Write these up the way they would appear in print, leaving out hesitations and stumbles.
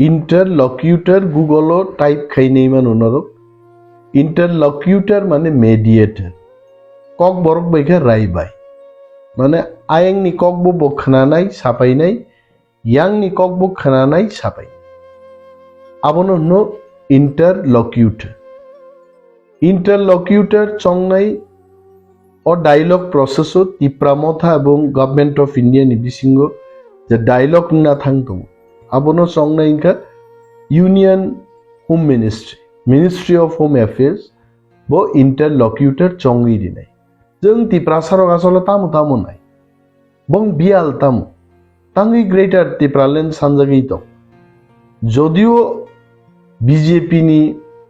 ইন্টারলকিউটার গুগলও type খাই নেই মান ওনারক ইন্টারলকিউটার মানে মেডিয়েটার কক বরক বাইখা রাই বাই মানে আয়েংনি কক বো খানানাই সাপাই নাই ইয়াংনি কক বো খানানাই সাপাই আবনো নো ইন্টারলকিউটার চংনাই ও ডায়লগ প্রসেসও ত্রিপুরা মথা এবং গভর্নমেন্ট অফ ইন্ডিয়া नि बिसिंग যে ডায়লগ না থাকতো আবনো চংনাই ইনকা union home ministry of home affairs বো ইন্টারলকিউটার চংই দিনাই जों ত্রিপুরা সারক আসলে তামো নাই বং বিয়াল তামো তাঙ্গি গ্রেটার ত্রিপুরাল্যান্ড সানজাগি তো যদিও বিজেপি नि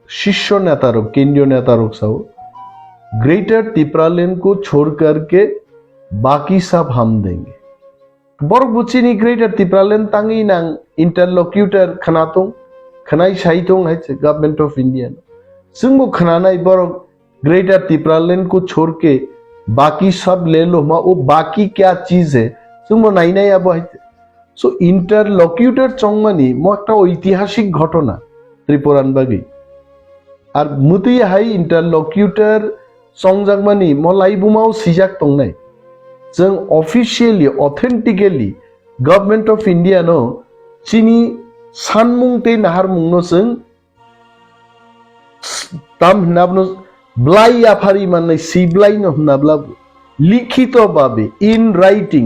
शीर्ष नेतारों केंद्रीय नेतारों साव ग्रेटर त्रिपुरालैंड को छोड़ करके बाकी सब हम देंगे बरक बुचिनी ग्रेटर त्रिपुरालैंड तांगी नांग इंटरलॉक्यूटर खनातों खनाई शाइतों है गवर्नमेंट ऑफ इंडिया जोंबो खनानाय बरक ग्रेटर त्रिपुरालैंड को छोड़ के बाकी सब ले लो मा वो बाकी क्या चीज है जोंबो नाइनाय आबो है सो इंटरलॉक्यूटर चंगमानी मो एकटा ऐतिहासिक घटना त्रिपुरान बागै আর মুতুই হাই ইন্টারলকিউটার সংজাগমানি মলাই বুমাও সিজাক তংনাই जों officially authentically government of India नो চিনি সানমুংতে নাহার মুংনো जों তাম হনাবনো ব্লাই আফারি মানে সিবলাই ন হনাবলা লিখিতভাবে ইন রাইটিং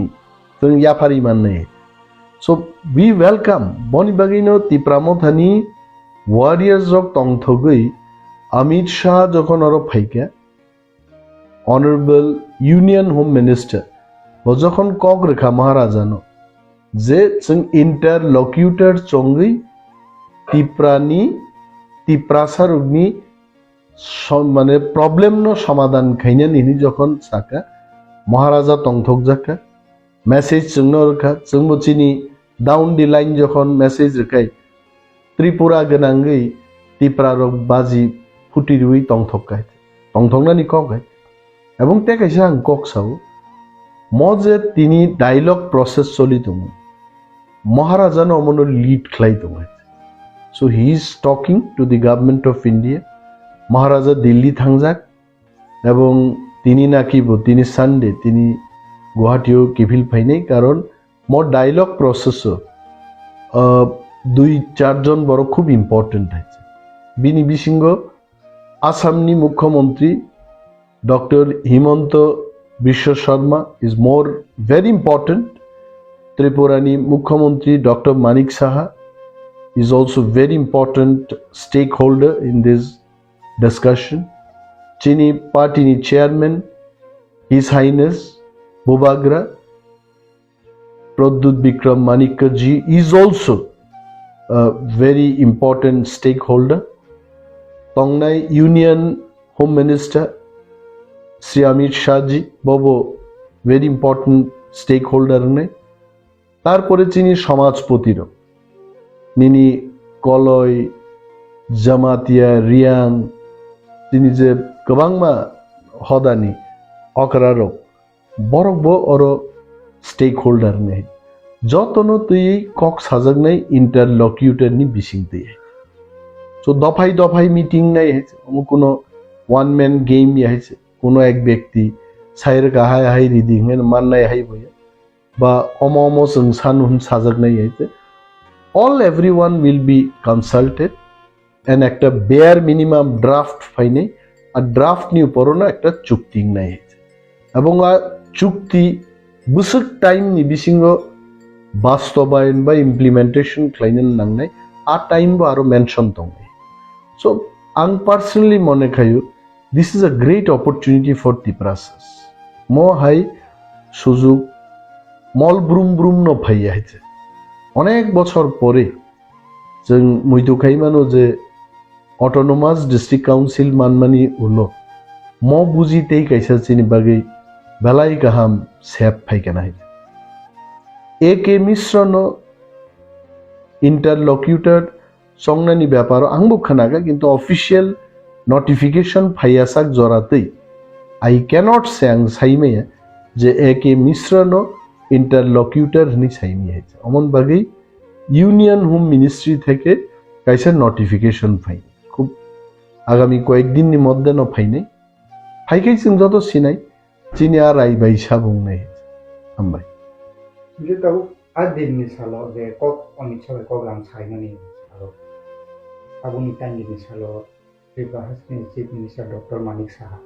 जों ইয়াফারি মানে সো উই ওয়েলকাম বনি বাগিনো ত্রিপুরা মথানি ওয়ারিয়ার্স রক তংথগৈ अमित शाह जखन और फाइका ऑनरेबल यूनियन होम मिनिस्टर वो जखन कक रेखा महाराजानो जे जों इंटरलकिउटर चंगै त्रिपुरा सारुगनि माने प्रॉब्लेम नो समाधान खाइना निनि जखन साका महाराजा तंथक जाका मेसेज जोंनो रखा जों बचिनि डाउन दि लाइन जखन मेसेज रेखाय त्रिपुरा गनांगै त्रिपुरा रक बाजी फुटिरुई तंथकनानि कक है এবং তে কাইসা আং কক সাও মজে তিনি ডায়লগ প্রসেস চলি দङ মহারাজানো অমনো লিড খ্লাই দङ so he is talking to the government of India Maharaja Delhi থাংজাক এবং তিনি নাকিব তিনি সানডে তিনি গুয়াহাটিও কিভিল ফাইনাই কারণ মো ডায়লগ প্রসেস দুই চারজন বড় খুব ইম্পর্টেন্ট আছে বিনি বিসিংহ आसामनी मुख्यमंत्री doctor Himanta Biswa Sarma is more very important त्रिपुरानी मुख्यमंत्री doctor Manik Saha is also very important stakeholder in this discussion चीनी party chairman his highness Bubagra Pradyot Bikram Manikya ji is also very important stakeholder तंगनाई union home minister Shri Amit Shah ji बबो वेरी इम्पोर्टेंट स्टेक होल्डर ने तारपरे चिनी समाजपतिर निनी कलय जमातिया रियांग चिनी जे गोबांमा हदानी अकरारो बरक बो अरो स्टेक होल्डर ने जतनो तुई कक साजगनाय इंटरलकिउटर नि बिसिंगते सो दफाई दफाई मीटिंग नहीं है कोनो वन मैन गेम या है कोनो एक व्यक्ति साइर का हाय रिदिंग है माननाय हाय भया बा अमो अमो जों सानुन साजक नहीं है all everyone will be consulted and একটা बेयर मिनिमाम ड्राफ्ट फाइने आ ड्राफ्ट नि उपरो ना একটা চুক্তি নাই এবং आ চুক্তি বুসুক টাইম नि बिसिंग বাস্তবায়ন বা ইমপ্লিমেন্টেশন ক্লাইনেন নাংনাই आ टाइम बो आरो मेंशन दं So, ang personally mone khayo, this is a great opportunity for Tiprasas. Mo hai sujug mol brum brum no phaiya haiche. Onek bochor pore जों मुइतो खाइमानो जे autonomous district council manmani ulo mo buji tei kaisa chini bagai belai gaham sep phaikana hai eke misrono interlocutor संगनानी व्यापार आंबो खनागा किंतु official notification फाइयासाक जराते I cannot say आं साइमे जे एके मिश्रण interlocutor नि साइमी है अमन बागै ইউনিয়ন হোম মিনিস্ট্রি থেকে কাইসে নোটিফিকেশন পাই খুব আগামী কয়েকদিনের মধ্যে ন ফাই নাই ফাইকাই जों যত সিনাই চিনি আর আই বাইসা বুংনাই হামবাই যে তাও আদিননি সালো যে কক অমিত সবাই কগলাম সাইমানি সালো আবুনি টাইমনি সালো Tripura হাসনি chief minister doctor Manik Saha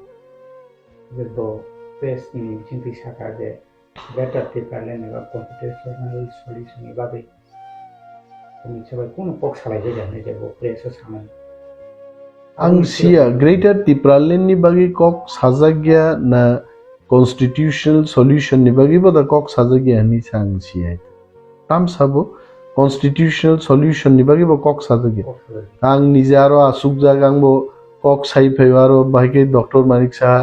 যে তো প্রেস নি চিন্তি শাখা যে বেটার ত্রিপুরাল্যান্ড এবার কম্পিউটেশনাল সলিউশন এভাবে অমিত সবাই কোন পক সালাই জানে যে প্রেস সামান आं सिया ग्रेटर टिप्रालेन नि बागै कक साजागिया ना कन्स्टिट्यूशनल सल्यूशन नि बागै बदा कक साजागिया नि सांग सिया ताम साबो कन्स्टिट्यूशनल सल्यूशन नि बागै बा कक साजागिया आं निजे आरो आसुक जागांबो कक साइ फैवारो बाइके डॉक्टर मानिक साहा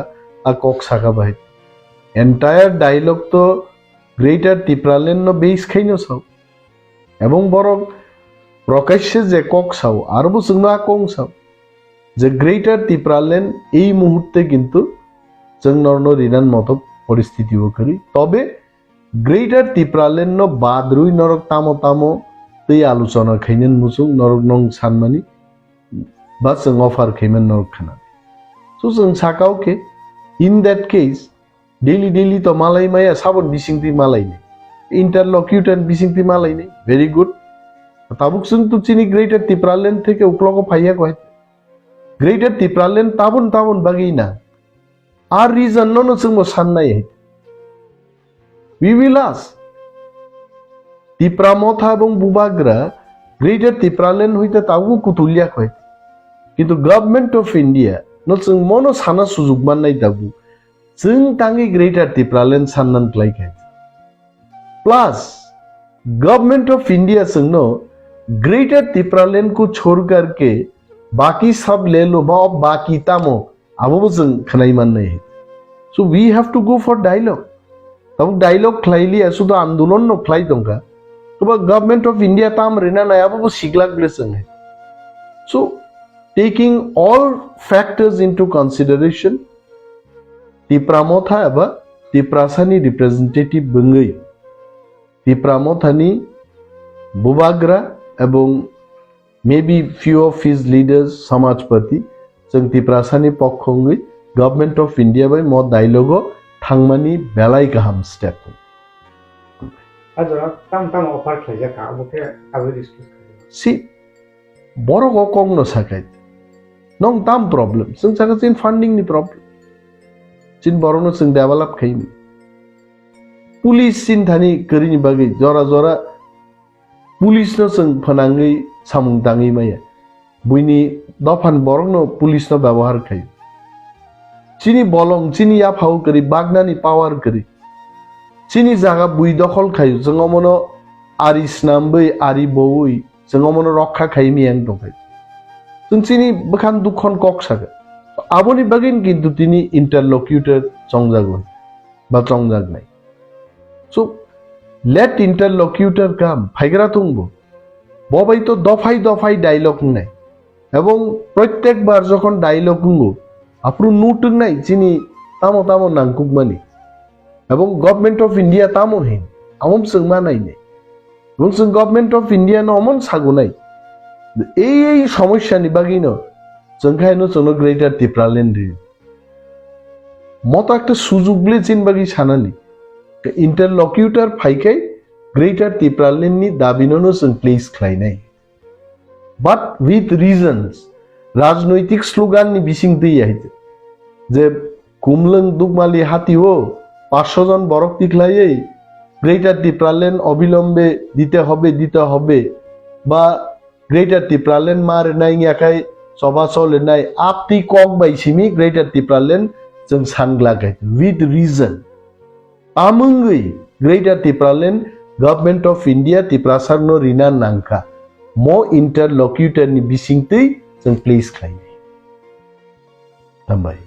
आ कक सागा बाइ एंटायर डायलॉग तो greater Tipraland no base खाइनो Sao एबं बरक प्रकाश्य जे कक साव आरोबो जोंना कं साव যে গ্রেটার টিপ্রাল্যান্ড এই মুহূর্তে কিন্তু जों नरनो रिनान मतो परिस्थितिबो करी तबे ग्रेटर टिप्राल्যান্ড नो बाद्रुई नरक तामो तामो तै आलोचना खैनेन मुसुं नरक नंग सानमानि बा जों अफार खैमेन नरक खाना सो जों साकाव के इन दैट केस डेली तो मालाय माया साबन बिसिंति मालाय ने इंटरलॉक्यूटर बिसिंति मालाय ने वेरी गुड ताबुक जों तो चिनि ग्रेटर टिप्राल्যান্ড থেকে उक्लको फाइया कय ग्रेटर टिप्राल्যান্ড ताबन ताबन बागैना आर रिजन नो जों साननाय वी विल आस्क टिप्रा मथा এবং বুবাগ্রা গ্রেটার টিপ্রাল্যান্ড হইতে তাবু কুতুলিয়া কয় কিন্তু গভর্নমেন্ট অফ ইন্ডিয়া नो जों मनो साना सुजुग माननाय दाबु जों तांगि ग्रेटार टिप्राल्যান্ড साननान क्लाइखाय प्लस गवर्नमेंट ऑफ इंडिया जोंनो ग्रेटर टिप्राल्যান্ড को छोड़ करके बाकी सब ले लो बा बाकी तामो अब जों खनाय माननाय so we have to go for dialogue तब डायलॉग खलाइली सुदो आंदोलन नो खलाइ दंगा तब गवर्नमेंट ऑफ इंडिया ताम रेना नायाबो सिगलाक ग्लेसं so taking all factors into consideration Tipra Motha एबा टिप्रासानि रिप्रेजेंटेटिव बंगै टिप्रा मथानि बुबाग्रा एवं maybe few of his leaders समाजपति जों टिप्रासानि पक्षंगै गवर्नमेंट ऑफ इंडिया बाय म डायलॉग थांमानि बेलाय गाहाम स्टेप आजरा ताम ताम अफार खायजा का बके आबो डिस्कस सी बरग कं न साकाय नों ताम प्रॉब्लम जों साका जिन फंडिंग नि प्रॉब्लम जिन बरनो जों डेभलप खायनि पुलिस सिनथानि करिनि बागै जरा जरा पुलिस न जों फनाङै सामुं दाङै माया बुइनि दफान बरंनो पुलिस न व्यवहार खाय चिनि बलं चिनि या फाउ करी बागनानि पावर करी चिनि जागा बुइ दखल खाय जों मनो आरिस नामबै आरि बौइ जों मनो रक्षा खाय मियां दखाय जों चिनि बखान दुखन कक सागा आबोनि बागिन किन्तु तिनि इंटरलॉक्यूटर चंगजागो बा चंगजागनाय सो लेट इंटरलॉक्यूटर काम फाइग्रा तुंगबो बबाई तो दफाई दफाई डायलॉग নাই এবং প্রত্যেকবার যখন ডায়লগ হুঙ্গো আপনি নুটুং নাই চিনি তামো তামো নাংকুক মানি এবং গভর্নমেন্ট অফ ইন্ডিয়া তামো হেন আমম जों মানাই নাই এবং जों গভর্নমেন্ট অফ ইন্ডিয়া ন অমন সাগু নাই এই সমস্যানি বাগিন जों খাইনো जोंनो গ্রেটার টিপ্রাল্যান্ড মতো একটা সুযোগলে চিন বাগি সানানি इंटरलॉक्यूटर फाइकाय ग्रेटर टिप्राल्যান্ড नि दाबिनोनो जों प्लेस खालायनाय बाट विथ रिजन्स राजनैतिक स्लोगान नि बिसिं दैयाहिते जे कुमलंग दुगमाली हातिओ 500 जन बरक तिखलायै ग्रेटर टिप्राल्যান্ড अबिलम्बे दिते होबे बा ग्रेटर टिप्राल्যান্ড मार नाय याखाय सभा चलेनाय आपति कक बायसिमी ग्रेटर टिप्राल्যান্ড जों सानग्लागाय विथ रिजन आमंगै greater Tipraland government of India टिप्रासारनो रिना नांखा मो इंटरलॉक्यूटर नि बिसिंतै जों प्लेस खालायनाय हामबाय।